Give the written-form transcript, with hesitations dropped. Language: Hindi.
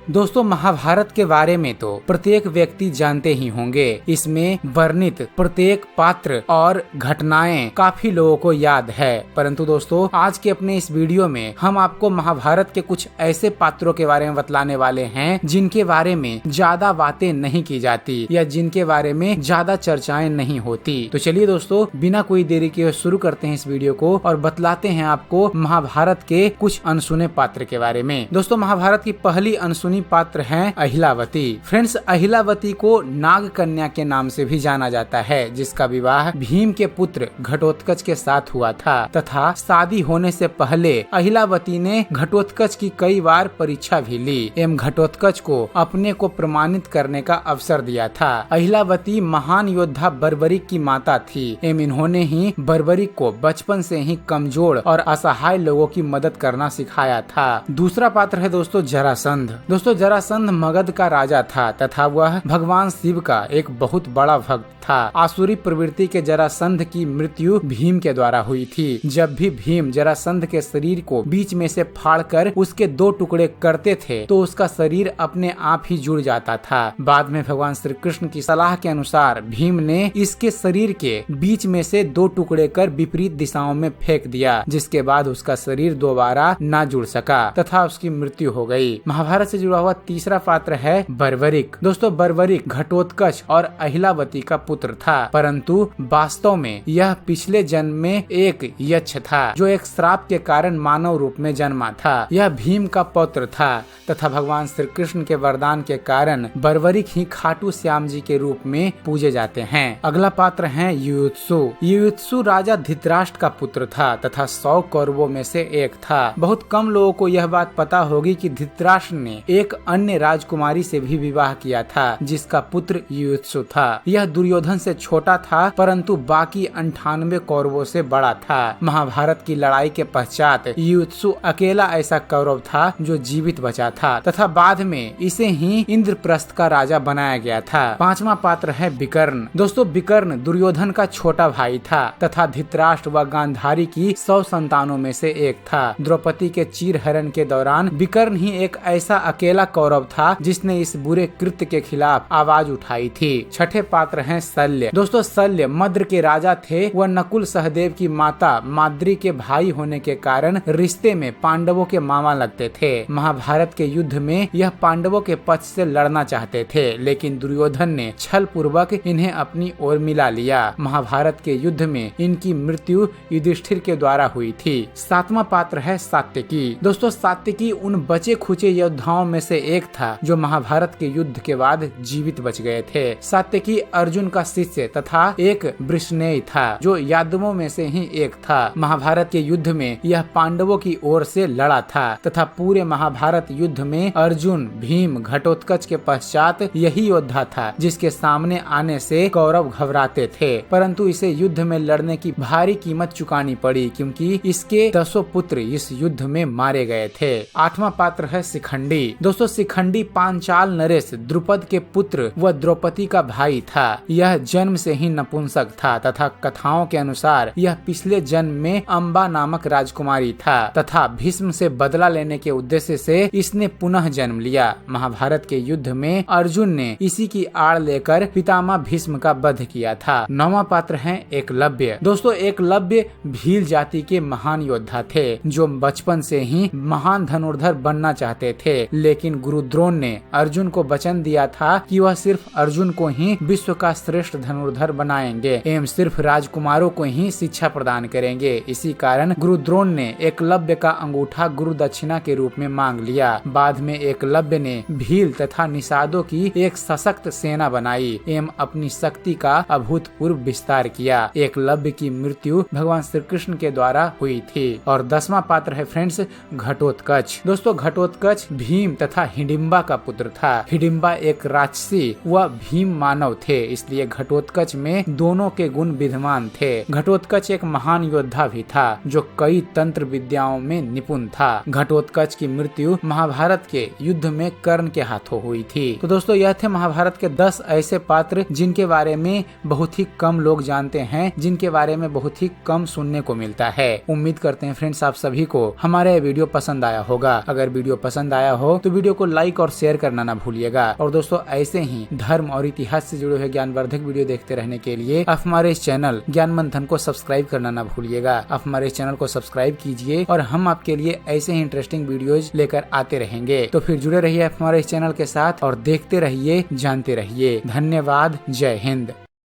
दोस्तों महाभारत के बारे में तो प्रत्येक व्यक्ति जानते ही होंगे। इसमें वर्णित प्रत्येक पात्र और घटनाएं काफी लोगों को याद है, परंतु दोस्तों आज के अपने इस वीडियो में हम आपको महाभारत के कुछ ऐसे पात्रों के बारे में बतलाने वाले हैं जिनके बारे में ज्यादा बातें नहीं की जाती या जिनके बारे में ज्यादा चर्चाएं नहीं होती। तो चलिए दोस्तों बिना कोई देरी के शुरू करते हैं इस वीडियो को और बतलाते हैं आपको महाभारत के कुछ अनसुने पात्र के बारे में। दोस्तों महाभारत की पहली अनसुनी पात्र हैं अहिलावती। फ्रेंड्स, अहिलावती को नाग कन्या के नाम से भी जाना जाता है, जिसका विवाह भीम के पुत्र घटोत्कच के साथ हुआ था तथा शादी होने से पहले अहिलावती ने घटोत्कच की कई बार परीक्षा भी ली एवं घटोत्कच को अपने को प्रमाणित करने का अवसर दिया था। अहिलावती महान योद्धा बर्बरिक की माता थी एवं इन्होंने ही बर्बरिक को बचपन से ही कमजोर और असहाय लोगों की मदद करना सिखाया था। दूसरा पात्र है दोस्तों जरासंध। दोस्तों जरासंध मगध का राजा था तथा वह भगवान शिव का एक बहुत बड़ा भक्त था। आसुरी प्रवृत्ति के जरासंध की मृत्यु भीम के द्वारा हुई थी। जब भी भीम जरासंध के शरीर को बीच में से फाड़कर उसके दो टुकड़े करते थे तो उसका शरीर अपने आप ही जुड़ जाता था। बाद में भगवान श्री कृष्ण की सलाह के अनुसार भीम ने इसके शरीर के बीच में से दो टुकड़े कर विपरीत दिशाओं में फेंक दिया, जिसके बाद उसका शरीर दोबारा न जुड़ सका तथा उसकी मृत्यु हो गई। महाभारत से जुड़ा हुआ तीसरा पात्र है बर्बरिक। दोस्तों बर्बरिक घटोत्कच और अहिलावती का पुत्र था, परंतु वास्तव में यह पिछले जन्म में एक यक्ष था जो एक श्राप के कारण मानव रूप में जन्मा था। यह भीम का पुत्र था तथा भगवान श्री कृष्ण के वरदान के कारण बर्बरिक ही खाटू श्याम जी के रूप में पूजे जाते हैं। अगला पात्र है युयुत्सु। युयुत्सु राजा धृतराष्ट्र का पुत्र था तथा 100 कौरवों में से एक था। बहुत कम लोगों को यह बात पता होगी कि धृतराष्ट्र ने एक अन्य राजकुमारी से भी विवाह किया था जिसका पुत्र युयुत्सु था। यह दुर्योधन से छोटा था परंतु बाकी 98 कौरवों से बड़ा था। महाभारत की लड़ाई के पश्चात युयुत्सु अकेला ऐसा कौरव था जो जीवित बचा था तथा बाद में इसे ही इंद्रप्रस्थ का राजा बनाया गया था। पांचवा पात्र है विकर्ण। दोस्तों विकर्ण दुर्योधन का छोटा भाई था तथा धृतराष्ट्र व गांधारी की 100 संतानों में से एक था। द्रौपदी के चीरहरण के दौरान विकर्ण ही एक ऐसा अकेला कौरव था जिसने इस बुरे कृत्य के खिलाफ आवाज उठाई थी। छठे पात्र हैं शल्य। दोस्तों शल्य मद्र के राजा थे। वह नकुल सहदेव की माता माद्री के भाई होने के कारण रिश्ते में पांडवों के मामा लगते थे। महाभारत के युद्ध में यह पांडवों के पक्ष से लड़ना चाहते थे, लेकिन दुर्योधन ने छल पूर्वक इन्हें अपनी ओर मिला लिया। महाभारत के युद्ध में इनकी मृत्यु युधिष्ठिर के द्वारा हुई थी। सातवां पात्र है सात्यकी। दोस्तों सात्यकी उन बचे खुचे योद्धाओं में से एक था जो महाभारत के युद्ध के बाद जीवित बच गए थे। सात्यकी अर्जुन का शिष्य तथा एक वृषनेय था जो यादवों में से ही एक था। महाभारत के युद्ध में यह पांडवों की ओर से लड़ा था तथा पूरे महाभारत युद्ध में अर्जुन, भीम, घटोत्कच के पश्चात यही योद्धा था जिसके सामने आने से कौरव घबराते थे, परंतु इसे युद्ध में लड़ने की भारी कीमत चुकानी पड़ी क्योंकि इसके 10 पुत्र इस युद्ध में मारे गए थे। आठवां पात्र है शिखंडी। दोस्तों शिखंडी पांचाल नरेश द्रुपद के पुत्र व द्रौपदी का भाई था। यह जन्म से ही नपुंसक था तथा कथाओं के अनुसार यह पिछले जन्म में अम्बा नामक राजकुमारी था तथा भीष्म से बदला लेने के उद्देश्य से इसने पुनः जन्म लिया। महाभारत के युद्ध में अर्जुन ने इसी की आड़ लेकर पितामह भीष्म का वध किया था। नौवां पात्र है एकलव्य। दोस्तों एकलव्य भील जाति के महान योद्धा थे जो बचपन से ही महान धनुर्धर बनना चाहते थे, लेकिन गुरु द्रोण ने अर्जुन को वचन दिया था कि वह सिर्फ अर्जुन को ही विश्व का श्रेष्ठ धनुर्धर बनाएंगे एवं सिर्फ राजकुमारों को ही शिक्षा प्रदान करेंगे। इसी कारण गुरु द्रोण ने एकलव्य का अंगूठा गुरु दक्षिणा के रूप में मांग लिया। बाद में एकलव्य ने भील तथा निषादों की एक सशक्त सेना बनाई एवं अपनी शक्ति का अभूतपूर्व विस्तार किया। एकलव्य की मृत्यु भगवान श्री कृष्ण के द्वारा हुई थी। और 10वां पात्र है फ्रेंड्स घटोत्कच। दोस्तों घटोत्कच भीम तथा हिडिंबा का पुत्र था। हिडिंबा एक राक्षसी व भीम मानव थे, इसलिए घटोत्कच में दोनों के गुण विद्यमान थे। घटोत्कच एक महान योद्धा भी था जो कई तंत्र विद्याओं में निपुण था। घटोत्कच की मृत्यु महाभारत महाभारत के युद्ध में कर्ण के हाथों हुई थी। तो दोस्तों यह थे महाभारत के 10 ऐसे पात्र जिनके बारे में बहुत ही कम लोग जानते हैं, जिनके बारे में बहुत ही कम सुनने को मिलता है। उम्मीद करते हैं फ्रेंड्स आप सभी को हमारा यह वीडियो पसंद आया होगा। अगर वीडियो पसंद आया हो तो वीडियो को लाइक और शेयर करना ना भूलिएगा। और दोस्तों ऐसे ही धर्म और इतिहास से जुड़े हुए ज्ञानवर्धक वीडियो देखते रहने के लिए आप हमारे इस चैनल ज्ञान मंथन को सब्सक्राइब करना ना भूलिएगा। आप हमारे इस चैनल को सब्सक्राइब कीजिए और हम आपके लिए ऐसे ही इंटरेस्टिंग वीडियोज लेकर आते रहेंगे। तो फिर जुड़े रहिए आप हमारे इस चैनल के साथ और देखते रहिए, जानते रहिए। धन्यवाद। जय हिंद।